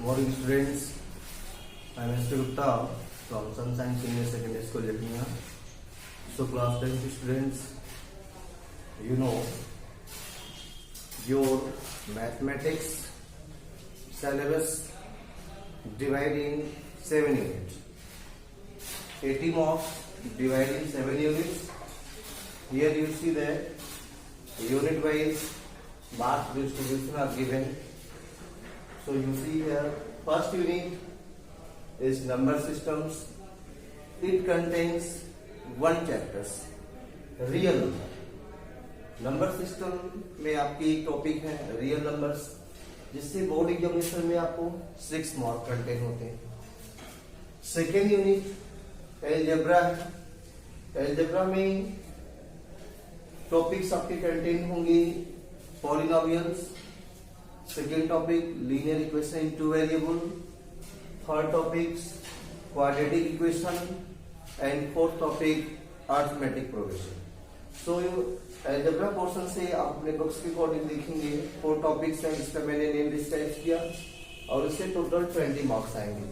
morning students. I am Mr. Gupta from Sunshine Senior Secondary School, Jatnia. So class 10 students, you know your mathematics syllabus divided in 7 units. 80 marks divided in 7 units. Here you see that unit wise mark distribution are given. So you see here first unit is number systems. It contains one chapters, real number. Number system में आपकी एक topic है real numbers, जिससे board examination में आपको 6 mark contain होते हैं. Second unit algebra है. एलजेब्रा में टॉपिक्स आपके कंटेन होंगे polynomials. Second topic linear equation in two variable. Third topics quadratic equation and fourth topic arithmetic progression. So algebra portion से आप अपने बुक्स के अकॉर्डिंग देखेंगे 4 टॉपिक्स हैं जिसका मैंने नेम डिस्क्राइब किया और इससे टोटल 20 मार्क्स आएंगे.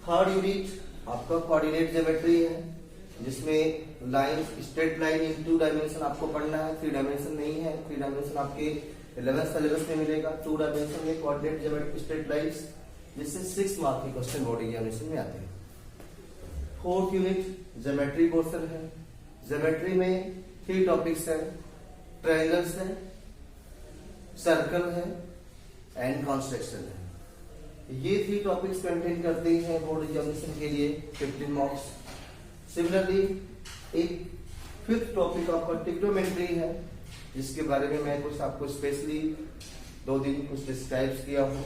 थर्ड यूनिट आपका कोऑर्डिनेट ज्योमेट्री है, जिसमें line straight line in 2 dimension आपको पढ़ना है. 3 डायमेंशन नहीं है. 3 डायमेंशन आपके 11th सिलेबस में मिलेगा. 2 डायमेंशन में कोऑर्डिनेट ज्योमेट्री स्ट्रेट लाइंस, जिससे 6 मार्क के क्वेश्चन बोर्ड एग्जामिनेशन में आते हैं. फोर्थ यूनिट ज्योमेट्री पोर्शन है. ज्योमेट्री में 3 टॉपिक्स हैं, ट्रायंगल्स है, सर्कल है एंड कंस्ट्रक्शन है. ये 3 टॉपिक्स कंटेन करते हैं बोर्ड एग्जामिनेशन के लिए 15 मार्क्स. सिमिलरली एक 5th टॉपिक आपका ट्रिग्नोमेट्री है, जिसके बारे में मैं कुछ आपको स्पेशली 2 दिन कुछ डिस्क्राइब किया हूँ.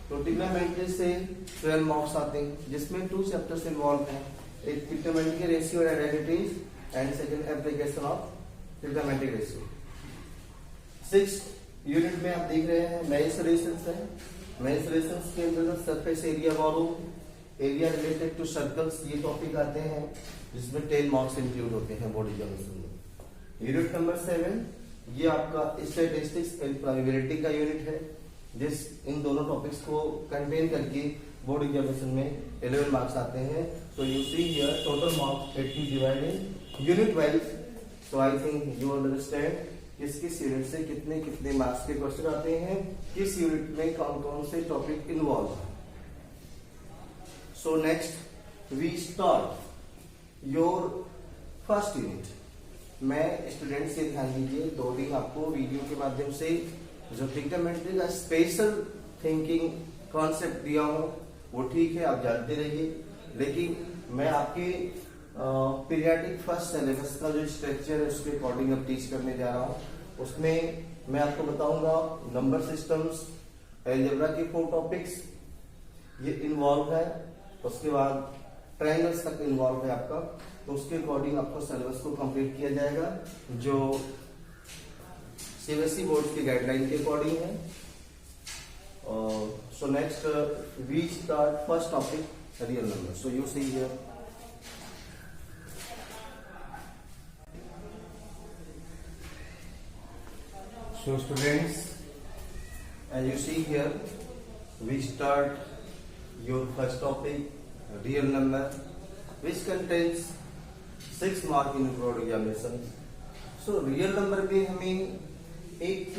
तो ट्रिग्नोमेट्री से 12 मार्क्स आते हैं, जिसमें 2 चैप्टर्स इन्वॉल्व हैं. एक ट्रिग्नोमेट्री के ratio and identities and second application of trigonometric ratio. 6th unit में आप देख रहे हैं मेंसुरेशंस है. मेंसुरेशंस के अंदर surface area volume, area related to circles, ये टॉपिक आते हैं जिसमें 10 मार्क्स इंक्लूड होते हैं बोर्ड एग्जामिनेशन में. यूनिट नंबर 7 ये आपका स्टैटिस्टिक्स एंड प्रोबेबिलिटी का यूनिट है, जिस इन दोनों टॉपिक्स को कंटेन करके बोर्ड एग्जामिनेशन में 11 मार्क्स आते हैं. तो you see here total marks 80 divided unit wise. So I think you understand किस किस यूनिट से कितने कितने मार्क्स के क्वेश्चन आते हैं, किस यूनिट में कौन कौन से टॉपिक इन्वॉल्व है. So next we start your first unit. मैं स्टूडेंट से ध्यान दीजिए, 2 दिन आपको वीडियो के माध्यम से जो ट्रिग्नोमेट्री का स्पेशल थिंकिंग कॉन्सेप्ट दिया हूं वो ठीक है, आप जानते रहिए. लेकिन मैं आपके पीरियाडिक फर्स्ट सिलेबस का जो स्ट्रक्चर है उसके अकॉर्डिंग अब टीच करने जा रहा हूँ. उसमें मैं आपको बताऊंगा नंबर सिस्टम्स, एलजेब्रा के 4 टॉपिक्स ये इन्वॉल्व है. उसके बाद ट्रायंगल्स तक इन्वॉल्व है आपका. तो उसके अकॉर्डिंग आपको सिलेबस को कंप्लीट किया जाएगा जो सीबीएसई बोर्ड की गाइडलाइन के अकॉर्डिंग है. So next we start first topic real number. So you see here so students, as you see here we start your first topic real number, which contains 6 mark in board examination. so real number में हमें एक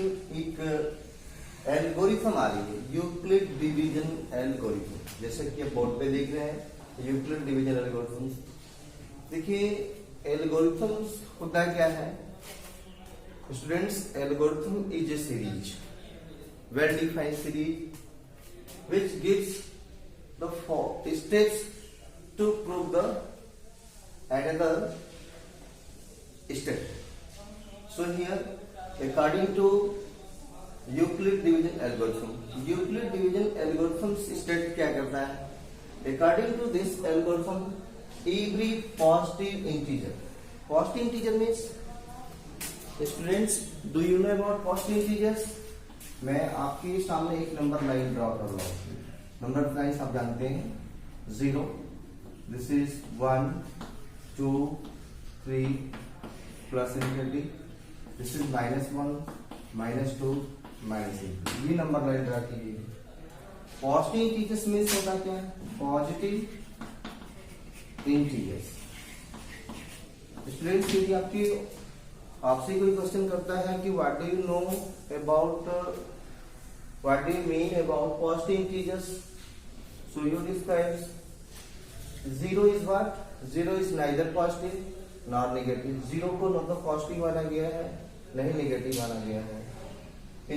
algorithm आ रही है, Euclid division algorithm. जैसे कि आप board पे देख रहे हैं यूक्लिड डिवीजन एल्गोरिथम. देखिए एल्गोरिथम्स होता क्या है students. algorithm is a series, well defined series, which gives the 4 steps to prove the another step. So here according to Euclid division algorithm, Euclid division algorithm state क्या करता है? According to this algorithm, every positive integer means students, do you know about positive integers? मैं आपके सामने एक number line draw कर रहा हूँ. नंबर लाइन आप जानते हैं 0, this is 1, 2, 3 plus infinity, this is -1, -2, -3. ये नंबर लाइन ड्रा की गई. पॉजिटिव इंटीजर्स मीन्स होता क्या है? Positive integers. स्टूडेंट्स यदि आपसे कोई क्वेश्चन करता है कि what do you know about what do you mean about positive integers, so you describe zero is what? Zero is neither positive nor negative. Zero को न तो पॉजिटिव माना गया है नहीं नेगेटिव माना गया है।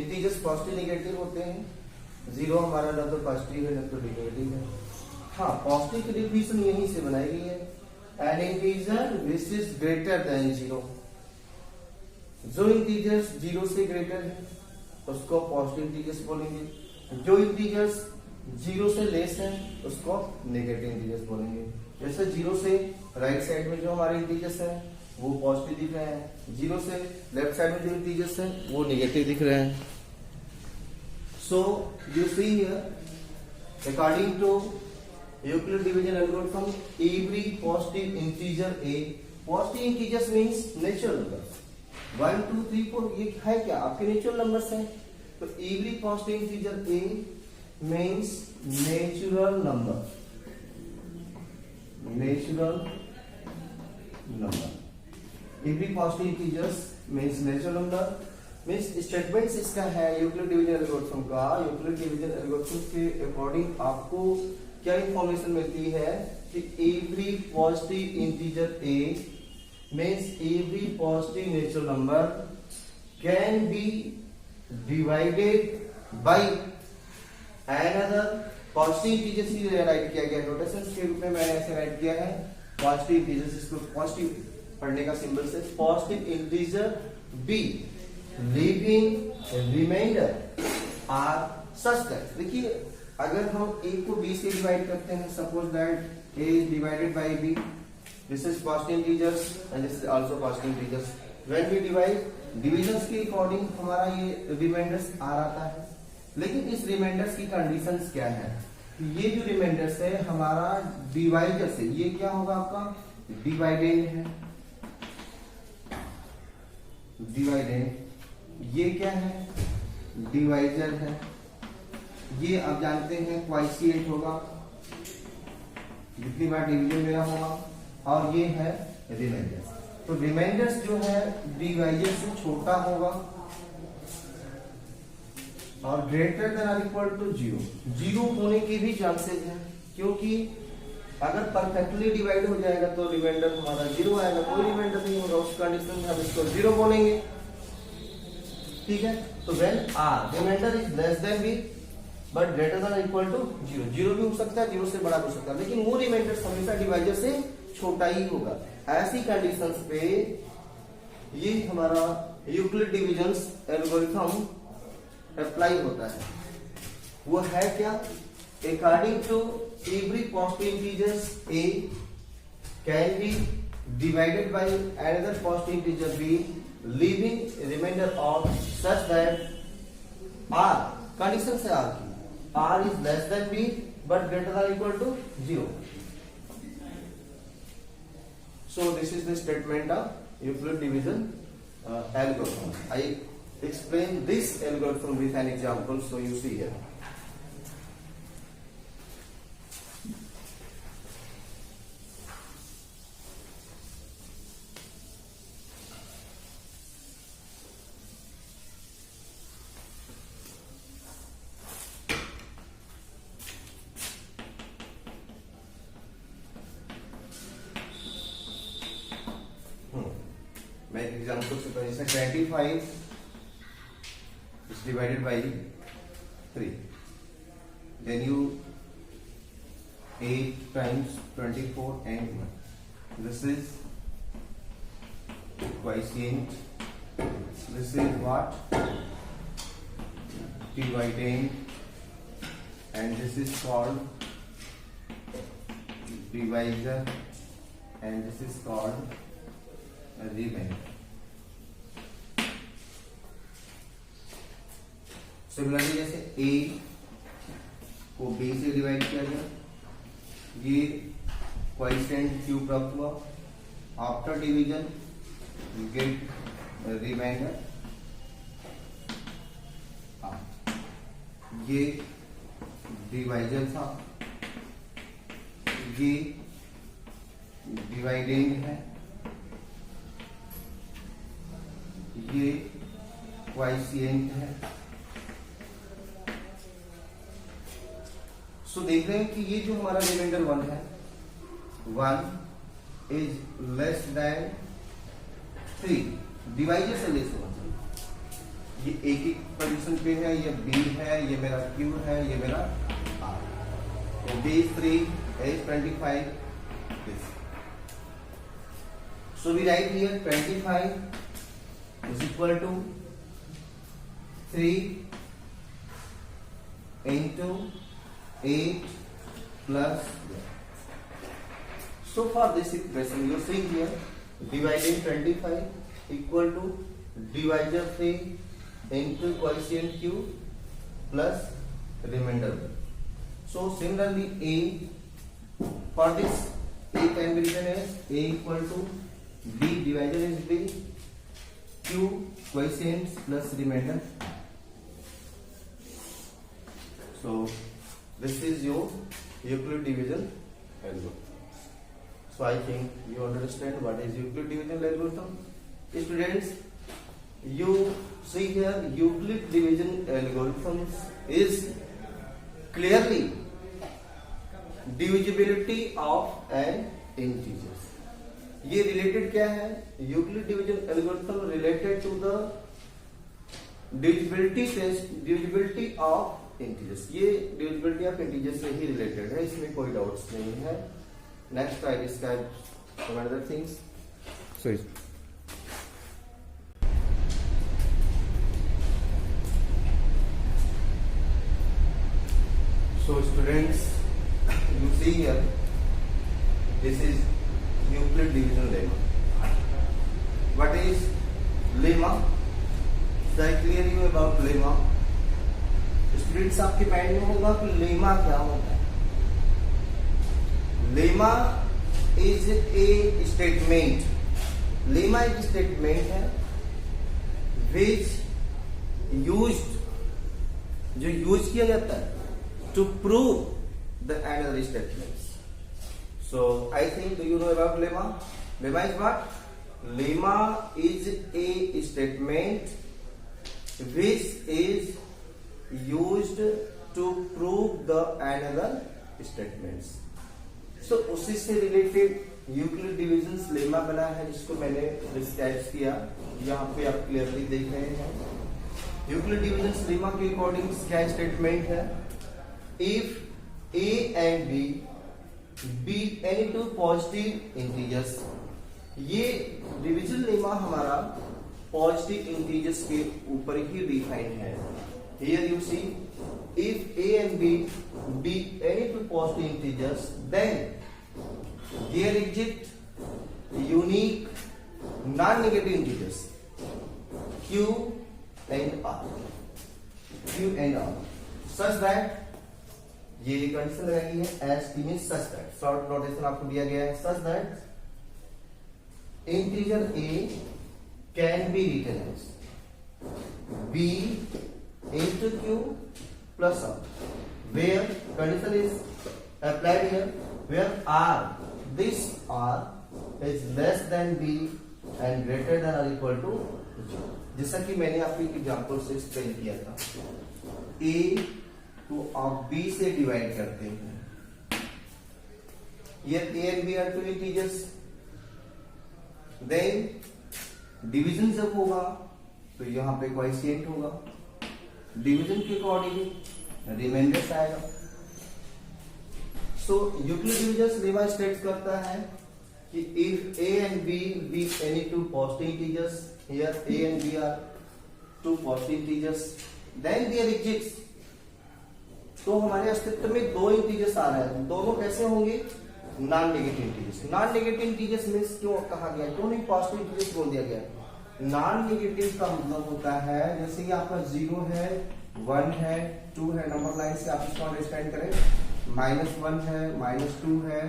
इंटीजर्स पॉजिटिव नेगेटिव होते हैं, जीरो हमारा न तो पॉजिटिव है न तो नेगेटिव है। हाँ, पॉजिटिव की डिफिनेशन यहीं से बनाई गई है, N integer which is greater than zero. जो इंटीजर्स जीरो से ग्रेटर है उसको पॉजिटिव इंटीजर्स बोलेंगे, जो इंटीजर्स जीरो से लेस है उसको नेगेटिव इंटीजर्स बोलेंगे। जैसे जीरो से राइट साइड में जो हमारे इंटीजर्स हैं वो पॉजिटिव दिख रहे हैं, जीरो से लेफ्ट साइड में जो इंटीजर्स हैं वो नेगेटिव दिख रहे हैं। So you see here according to Euclid division algorithm every positive integer a, positive integers means natural numbers 1 2 3 4 ये है क्या? आपके नेचुरल नंबर्स हैं। तो every positive integer A means natural number, natural number. Every positive integers means natural number. Means statements इसका है Euclid division algorithm का। Euclid division algorithm के अकॉर्डिंग आपको क्या इंफॉर्मेशन मिलती है कि every positive integer A means every positive natural number can be divided by another positive integers he right किया गया नोटेशन के रूप में, मैंने ऐसे राइट किया है पॉजिटिव इंटीजर्स, इसको पॉजिटिव पढ़ने का सिंबल से positive integer b leaving remainder r such that. देखिए अगर हम a को b से डिवाइड करते हैं, suppose that a is divided by b, this is positive integers and this is also positive integers. When we divide, divisions के according हमारा ये रिमाइंडर्स आ आता है, लेकिन इस रिमाइंडर्स की कंडीशंस क्या है? ये जो रिमाइंडर्स है हमारा डिवाइजर से, ये क्या होगा आपका डिवाइडेंड है, डिवाइडेंड। ये क्या है? डिवाइजर है। ये आप जानते हैं क्वाइशिएंट होगा, जितनी बार डिवीजन मेरा होगा, और ये है रिमाइंडर्स। तो रिमाइंडर्स जो है डिवाइजर से छोटा होगा और ग्रेटर देन और इक्वल टू जीरो। जीरो होने के भी चांसेस हैं, क्योंकि अगर परफेक्टली डिवाइड हो जाएगा तो रिमाइंडर हमारा जीरो आएगा, कोई रिमाइंडर नहीं होगा, उस कंडीशन में हम इसको जीरो बोलेंगे। ठीक है, तो when r remainder is less than b but greater than equal to zero, zero भी हो सकता है, जीरो से बड़ा भी हो सकता है, लेकिन वो रिमाइंडर हमेशा डिवाइजर से छोटा ही होगा। ऐसी कंडीशंस पे ये हमारा यूक्लिड डिवीजन एल्गोरिथम अप्लाई होता है। वो है क्या? According to every positive integers a can be divided by another positive integer b leaving remainder of such that r, condition से r की, r is less than b but greater than equal to zero. So this is the statement of Euclid division algorithm. I explain this algorithm with an example, so you see here. मैं example से पहले से 25 is divided by 3, then you 8 times 24 and 1. This is quotient. This is what? Dividend, and this is called divisor, and this is called remainder. Similarly जैसे a को b से divide किया गया, ये क्वोशिएंट क्यू प्राप्त हुआ। After division you get remainder, ये divisor था, ये डिवाइडेंड है, ये क्वाइशिएंट है। सो देख रहे हैं कि ये जो हमारा रिमाइंडर 1 है, 1 इज लेस देन 3, डिवाइजर से लेस होना चाहिए। ये एक एक पोजीशन पे है, ये B है, ये मेरा Q है, ये मेरा R। तो B is 3, A is 25, this. So we write here 25 is equal to 3 into 8 plus. So for this expression you see here dividing 25 equal to divisor 3 into quotient Q plus remainder 1. So similarly A, for this A can be written as A equal to B, divisor is B, Q quotients plus remainder. So this is your Euclid division algorithm. So I think you understand what is Euclid division algorithm. Students, you see here Euclid division algorithm is clearly divisibility of an integer. ये related क्या है? Euclid division algorithm related to the divisibility test, divisibility of integers. ये divisibility of integers से ही रिलेटेड है, इसमें कोई डाउट्स नहीं है। Next I describe some other things. So students, you see here, this is Euclid division lemma. What is lemma? So I clear you about lemma. Students, आपके माइंड में होगा कि लेमा क्या होता है। Lemma is A statement, lemma एक statement है विच used, जो यूज किया जाता है to prove the another statements. So I think, do you know about lemma? Lemma is what? Lemma is a statement which is used to prove the another statements. So उसी से related Euclid division lemma बना है, जिसको मैंने describe किया, यहाँ पे आप क्लियरली देख रहे हैं। यूक्लिड डिविजन लेमा के अकॉर्डिंग क्या स्टेटमेंट है? If A and B be any two positive integers, ये डिवीजन लेमा हमारा पॉजिटिव इंटीजर्स के ऊपर ही डिफाइन है। Here you see, if A and B be any two positive integers, then there exist unique non-negative integers Q and R, Q and R, such that ये condition लगाई है S T में, such that, short notation आपको दिया गया है, such that integer A can be written as B into Q plus R, where condition is applied here, where R, this R is less than B and greater than or equal to, जैसा कि मैंने आपको example से explain किया था। ए तो आप B से डिवाइड करते हैं, ये A and B are two integers, then division जब होगा तो यहाँ पे क्वोशिएंट होगा, डिवीजन के अकॉर्डिंग रिमाइंडर्स आएगा। सो यूक्लिड डिविजन लेमा स्टेट करता है कि if A and B be any two positive integers, here A and B are two positive integers, then there exists, तो हमारे अस्तित्व में दो इंटीजर्स आ रहे हैं, दोनों कैसे होंगे? Non negative integers. Non negative integers means क्यों कहा गया, क्यों नहीं पॉजिटिव इंटीजर्स बोल दिया गया? नॉन नेगेटिव का मतलब होता है, जैसे कि आपका 0 है, 1 है, 2 है, नंबर लाइन से आप इसको अंडरस्टैंड करें, -1 है, -2 है,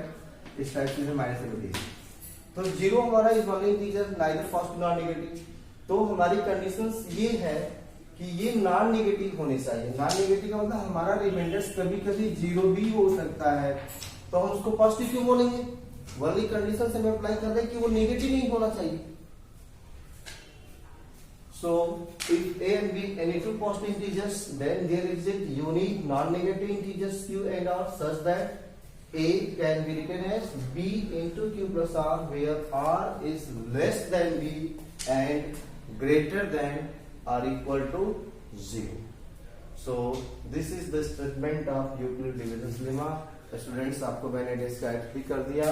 इस टाइप से माइनस से, तो 0 हमारा is only integer, neither positive non negative. तो हमारी कंडीशंस ये है कि ये नॉन नेगेटिव होने चाहिए। नॉन नेगेटिव का मतलब हमारा रिमाइंडर्स कभी कभी जीरो भी हो सकता है, तो हम उसको पॉजिटिव क्यों बोलेंगे? वाली कंडीशन से हम अप्लाई कर रहे हैं कि वो नेगेटिव नहीं होना चाहिए। So if A and B any two positive integers, then there exist unique non-negative integers Q and R such that A can be written as B into Q plus R, where R is less than B and greater than or equal to 0. So this is the statement of Euclid division lemma. Students, आपको मैंने describe भी कर दिया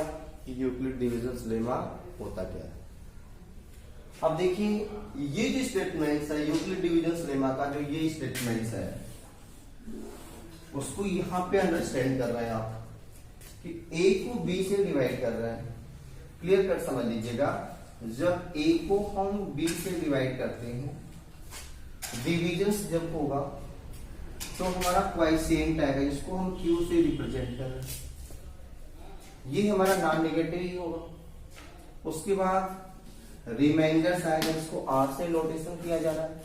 कि Euclid division lemma होता क्या है। अब देखिए ये जो स्टेटमेंट्स है यूक्लिड डिविजन लेमा का, जो ये स्टेटमेंट्स है उसको यहां पे अंडरस्टैंड कर रहे हैं आप कि A को B से डिवाइड कर रहे हैं। क्लियर कर समझ लीजिएगा, जब A को हम B से डिवाइड करते हैं, डिविजन जब होगा तो हमारा क्वाइसेंट आएगा, इसको हम Q से रिप्रेजेंट कर रहे हैं, ये हमारा नॉन नेगेटिव ही होगा। उसके बाद रिमाइंडर्स आएगा, इसको R से नोटेशन किया जा रहा है।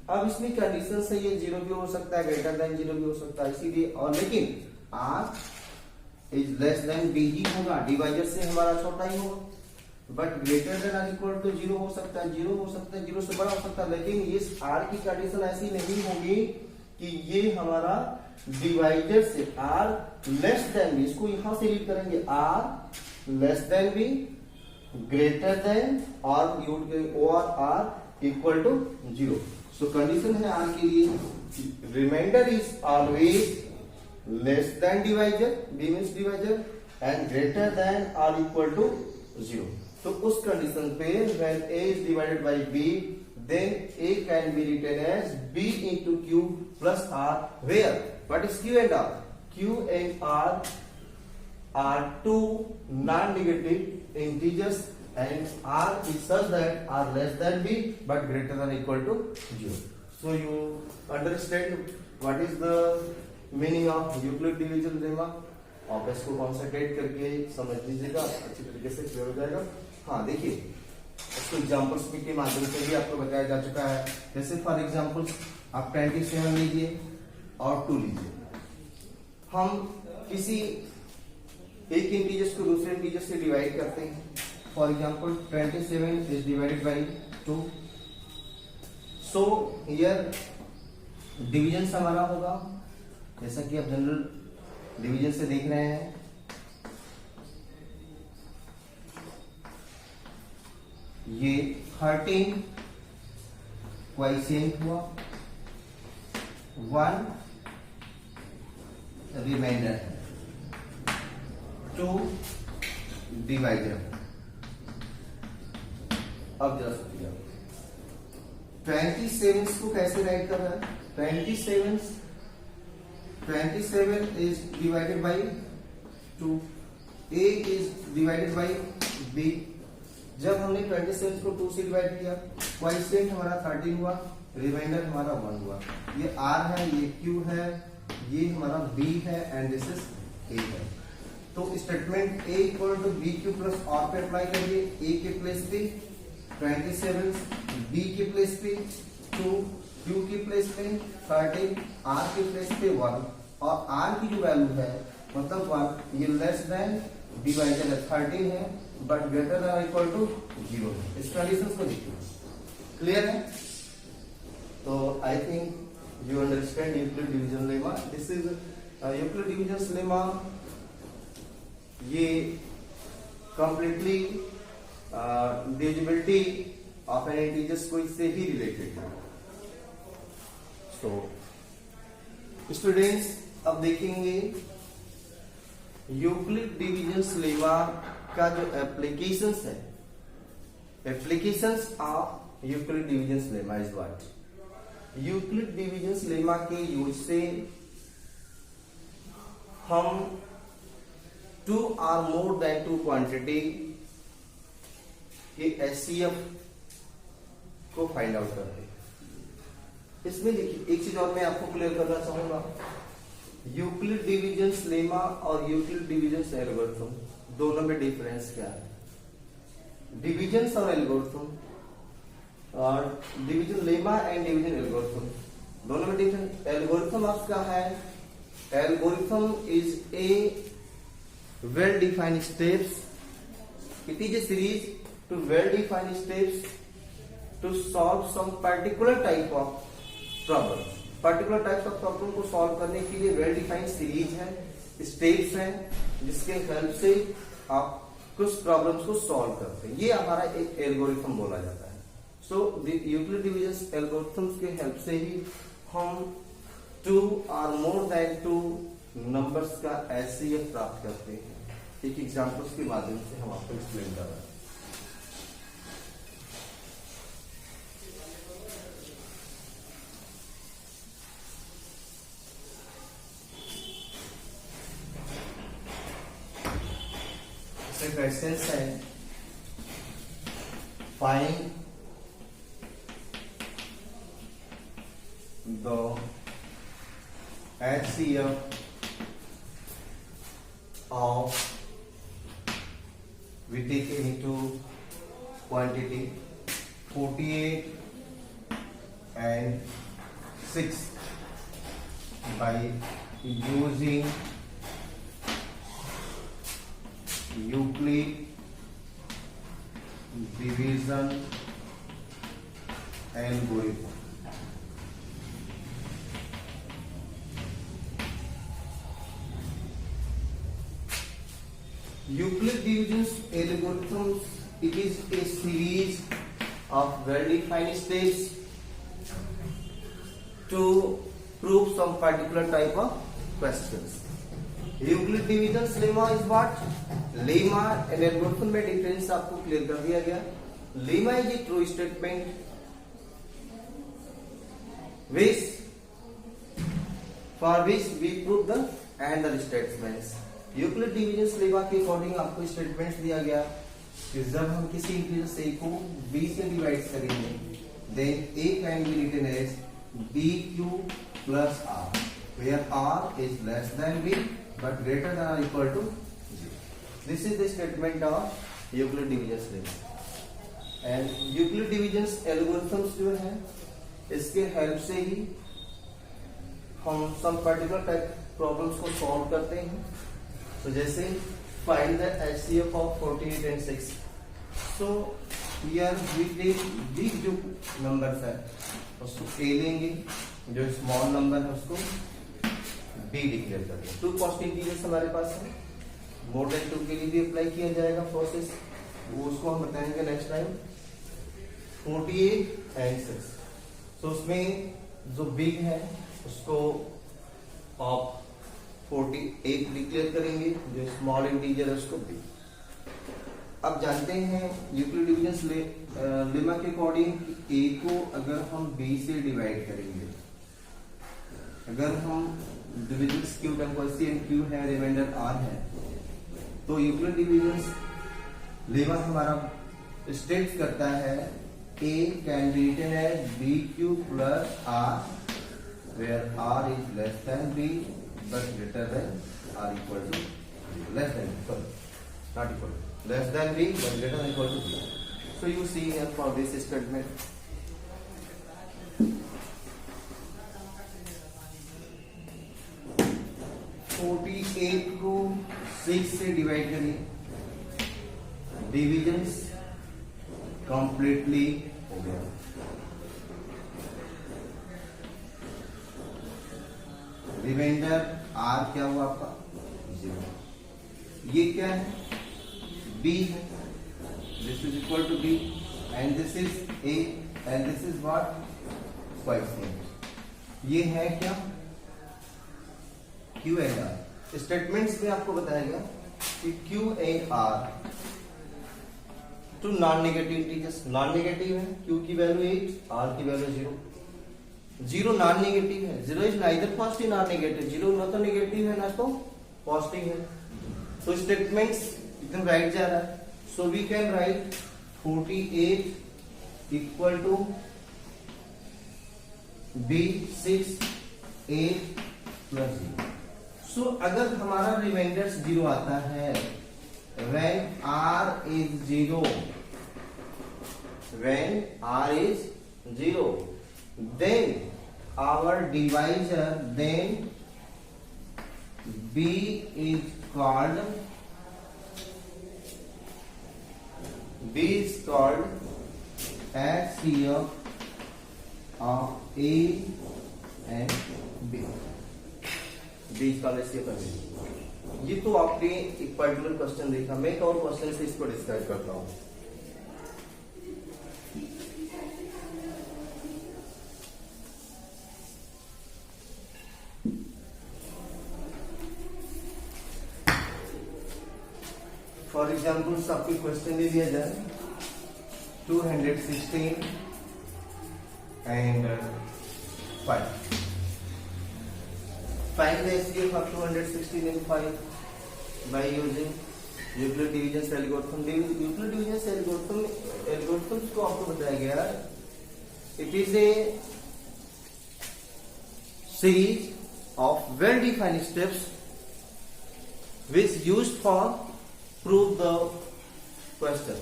अब इसमें कंडीशन से ये जीरो भी हो सकता है, ग्रेटर देन जीरो भी हो सकता है, इसीलिए और लेकिन R is less than B ही होगा, डिवाइजर से हमारा छोटा ही होगा, बट ग्रेटर देन और इक्वल टू जीरो हो सकता है, जीरो हो सकता है, जीरो से बड़ा हो सकता है, लेकिन ये R की कंडीशन ऐसी नहीं होगी कि ये हमारा डिवाइजर से R लेस देन बी, इसको यहां से रीड करेंगे R less than B greater than और R equal to zero. So condition है R के लिए remainder is always less than divisor, B means divisor, and greater than और इक्वल टू जीरो। तो उस कंडीशन पे when A is divided by B, then A can be written as B into Q plus R, where what is Q and R? Q and R are two non-negative integers and R is such that R less than B but greater than or equal to 0. So you understand what is the meaning of Euclid division lemma? आप इसको concentrate करके समझ लीजिएगा, अच्छी तरीके से clear हो जाएगा। हाँ देखिए, इसको एग्जाम्पल्स के माध्यम से भी आपको बताया जा चुका है। जैसे फॉर एग्जाम्पल आप 27 लीजिए और 2 लीजिए। हम किसी एक इंटीजर्स को दूसरे इंटीजर से डिवाइड करते हैं। For example 27 is divided by 2, so here division हमारा होगा, जैसा कि आप जनरल डिवीजन से देख रहे हैं, ये 13 क्वाइसेंट हुआ, 1 रिमाइंडर है, 2 डिवाइजर। अब जरा सोचिए 27 को कैसे राइट कर रहा है? 27 is divided by 2, A is divided by B। जब हमने 27 को 2 से डिवाइड किया, क्वाइसेंट हमारा 13 हुआ, रिमाइंडर हमारा 1 हुआ। ये R है, ये Q है, ये हमारा B है एंड दिस इज A है। तो statement A equal to B Q plus R पे अप्लाई करिए। A के प्लेस पे 27, B के प्लेस पे 2, Q के प्लेस पे 13, R के प्लेस पे 1, और R की जो वैल्यू है मतलब 1, ये लेस देन डिवाइजर है 13 है but greater than equal to 0 है। इस कंडीशंस को देखिए, क्लियर है? तो I think you understand Euclid division lemma. This is Euclid division lemma, ये completely divisibility of an integers को इससे ही रिलेटेड है। सो स्टूडेंट्स, अब देखेंगे यूक्लिड डिविजन लेमा का जो एप्लीकेशंस है, applications of Euclid division lemma is what? Euclid division lemma के यूज से हम 2 or more than 2 क्वांटिटी के HCF को फाइंड आउट करते हैं। इसमें देखिए एक चीज और मैं आपको क्लियर करना चाहूंगा, यूक्लिड डिविजन लेमा और यूक्लिड डिविजन एल्गोरिथम दोनों में डिफरेंस क्या है? डिविजन और एल्गोरिथम और division lemma and division algorithm, दोनों में डिफरेंट। एल्गोरिथम आपका है, algorithm is a well defined steps, it is a series to well defined steps to solve some particular type of problem. Particular types of problem को solve करने के लिए well defined series है, steps हैं, जिसके help से आप कुछ प्रॉब्लम्स को सॉल्व करते हैं। ये हमारा एक एल्गोरिथम बोला जाता है। सो यूक्लिड डिवीजन एल्गोरिथम्स के हेल्प से ही हम 2 और मोर देन 2 नंबर्स का एचसीएफ प्राप्त करते हैं। एक एग्जांपल्स के माध्यम से हम आपको एक्सप्लेन कर रहे हैं। क्वेश्चन है, find the HCF of, we take into quantity 48 and 6 by using Euclid division algorithm। Euclid division algorithms, it is a series of well-defined steps to prove some particular type of questions। Euclid division lemma is what, lemma and algorithm में difference आपको clear कर दिया गया। Lemma is a true statement which for which we prove the and the statements. Euclid division lemma के according आपको statements दिया गया कि जब हम किसी इंटीजर a को b से डिवाइड करेंगे, then a can be written as bq plus r, where r is less than b but greater than or equal to 0. This is the statement of Euclid division lemma। And Euclid division algorithms जो है, इसके help से ही हम some particular type problems को solve करते हैं। तो जैसे find the HCF of 48 and 6। So here we take big जो numbers है उसको A लेंगे, जो small number है उसको B डिक्लेयर करेंगे। 2 पॉजिटिव इंटीजर्स हमारे पास है, मोर देन 2 के लिए भी अप्लाई किया जाएगा प्रोसेस, वो उसको हम बताएंगे नेक्स्ट टाइम। 48 एंड 6, तो उसमें जो बिग है उसको आप 48 डिक्लेयर करेंगे, जो स्मॉल इंटीजर है उसको B। अब जानते हैं यूक्लिड डिवीजन लेमा के अकॉर्डिंग A को अगर हम B से डिवाइड करेंगे, अगर हम डिवीजन क्यू कोएफिशिएंट क्यू है, रिमाइंडर r है, तो यूक्लिड डिवीजन लेमा हमारा स्टेट करता है a can be written as bq plus r where r is less than b but greater than r equal to less than, sorry, not equal to, less than b but greater than equal to b। So you see here for this statement 48 को 6 से divide करिए, divisions completely हो गया। Reminder r क्या हुआ आपका 0। ये क्या है b है, this is equal to b and this is a and this is what coefficient. ये है क्या Q एंड R। स्टेटमेंट्स में आपको बताया गया कि Q and R two non negative integers, non negative है, Q की वैल्यू 8, R की वैल्यू 0। 0 नॉन नेगेटिव है, 0 is neither positive nor negative, 0 ना तो नेगेटिव है ना तो पॉजिटिव है। तो स्टेटमेंट्स एकदम राइट जा रहा है। So we can write 48 equal to B 6 8 plus 0। So अगर हमारा रिमाइंडर 0 आता है, when r is 0 when r is 0. Then our divisor, then b is called HCF of A and B. B is called HCF of A. ये तो आपने एक particular question देखा, मैं एक और क्वेश्चन से इसको डिस्क्राइब करता हूं. फॉर एग्जाम्पल आपके क्वेश्चन ले लिया जाए 216 and 5. Find the HCF of 216 and 5 by using Euclid division algorithm. Euclid division algorithm को आपको बताया गया, it is a series of well-defined steps which used for prove the question,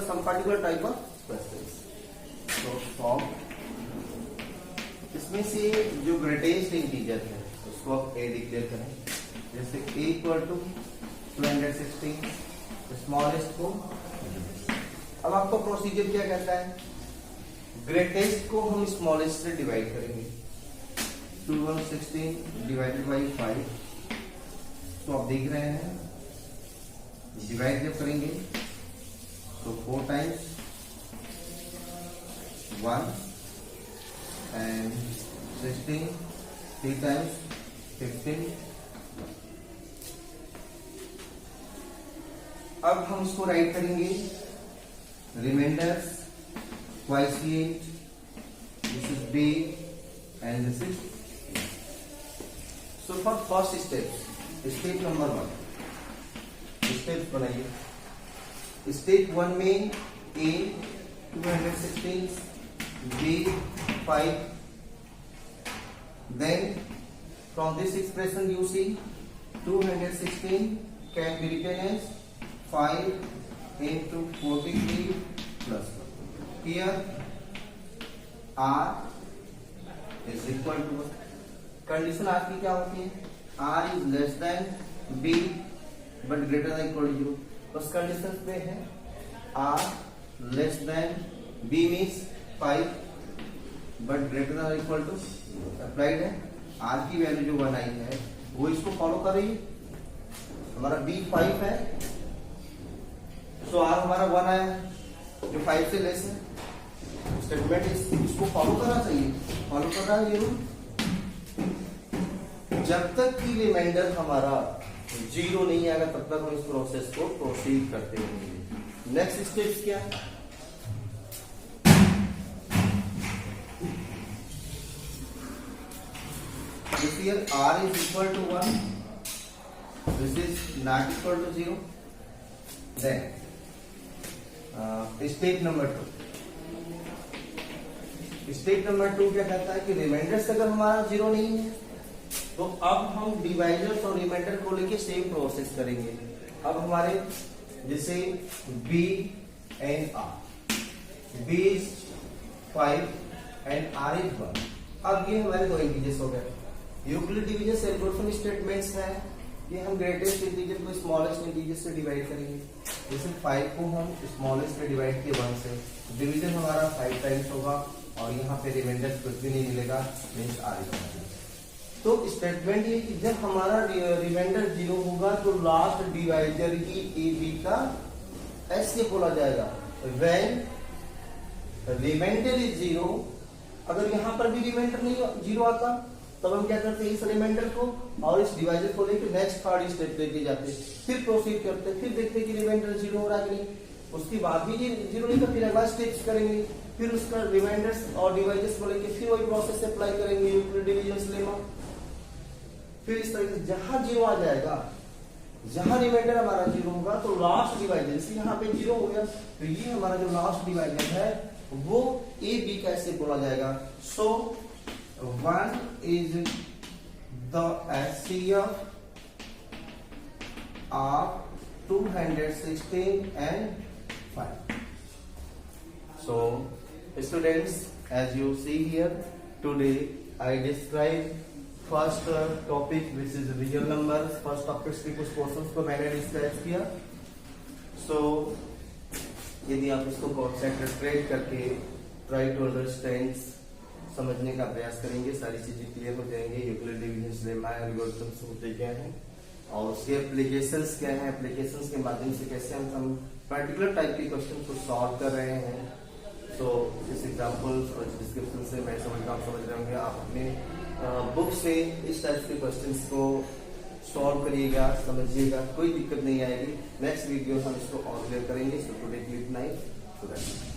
some particular type of questions. So from इसमें से जो greatest integer है उसको आप a डिक्लेयर करें, जैसे a इक्वल टू 216, स्मॉलेस्ट को. अब आपका प्रोसीजर क्या कहता है, ग्रेटेस्ट को हम स्मॉलेस्ट से डिवाइड करेंगे. 216 डिवाइडेड बाई 5, तो आप देख रहे हैं डिवाइड जब करेंगे तो 4 times 1 and 16, 3 times 15. अब हम इसको राइट करेंगे remainders, quotient, this is b and this is. So for first step number 1, step बनाइए. स्टेप 1 में a 216, b 5. Then from this expression you see 216 can be written as 5 into 43 plus 1. Here r is equal to, condition r की क्या होती है, r is less than b but greater than equal to 0. उस condition पे है r less than b means 5 but greater than equal to applied है. r की value जो 1 आई है वो इसको फॉलो कर रही है. हमारा b 5 है, so r हमारा 1 आया जो 5 से लेस है. स्टेटमेंट इसको फॉलो करना चाहिए, फॉलो कर रहा है ये. जब तक कि रिमाइंडर हमारा 0 नहीं आएगा तब तक हम इस प्रोसेस को प्रोसीड करते रहेंगे. नेक्स्ट स्टेप क्या है, this here r is equal to 1, this is not equal to 0. Then step number 2 क्या कहता है कि रिमाइंडर से अगर हमारा 0 नहीं है तो अब हम डिवाइजर्स और रिमाइंडर को लेके सेम प्रोसेस करेंगे. अब हमारे जैसे b and r, b is 5 and r is 1. अब ये हमारे दो इंटीजर्स हो गए. यूक्लिड डिवीजन एल्गोरिथम स्टेटमेंट्स है, ये हम ग्रेटेस्ट इंटीजर को स्मॉलेस्ट इंटीजर से डिवाइड करेंगे. जैसे 5 को हम स्मॉलेस्ट से डिवाइड किए 1 से, डिवीजन हमारा 5 टाइम्स होगा और यहाँ पे रिमाइंडर कुछ भी नहीं मिलेगा, मींस r is 1. तो स्टेटमेंट ये कि जब हमारा रिमाइंडर 0 होगा तो लास्ट डिवाइजर ही ए बी का ऐसे बोला जाएगा. व्हेन रिमाइंडर इज 0, अगर यहाँ पर भी रिमाइंडर नहीं 0 आता तब हम क्या करते हैं, इस रिमाइंडर को और इस डिवाइजर को लेकर नेक्स्ट थर्ड स्टेप लेके जाते, फिर प्रोसीड करते, फिर देखते कि रिमाइंडर 0 हो रहा है कि नहीं. उसके बाद भी 0 नहीं तो फिर अगला स्टेप्स करेंगे, फिर उसका रिमाइंडर्स और डिवाइजर्स को लेकर फिर वही प्रोसेस अप्लाई करेंगे, यूक्लिड डिवीजन लेमा. फिर इस तरह से जहां 0 आ जाएगा, जहां रिमाइंडर हमारा 0 होगा तो लास्ट डिवाइजर, जैसे यहाँ पे 0 हो गया तो ये हमारा जो लास्ट डिवाइजर है वो ए बी कैसे बोला जाएगा. सो 1 is the HCF of 216 and 5. So students, as you see here, today I describe first topic which is real numbers. First topics के कुछ पोर्शंस को मैंने डिस्क्राइब किया. So यदि आप इसको कॉन्सेंट्रेट करके ट्राई टू अंडरस्टैंड समझने का प्रयास करेंगे, सारी चीजें क्लियर हो जाएंगे. यूक्लिड डिवीजन लेमा एल्गोरिथम्स होते क्या हैं और उसके एप्लीकेशंस क्या हैं, एप्लीकेशंस के माध्यम से कैसे हम पर्टिकुलर टाइप के क्वेश्चन को सॉल्व कर रहे हैं. तो इस एग्जाम्पल और डिस्क्रिप्शन से मैं समझता हूँ, समझ रहे होंगे. आप अपने बुक से इस टाइप के क्वेश्चंस को सॉल्व करिएगा, समझिएगा, कोई दिक्कत नहीं आएगी. नेक्स्ट वीडियो हम इसको और क्लियर करेंगे. So today click night.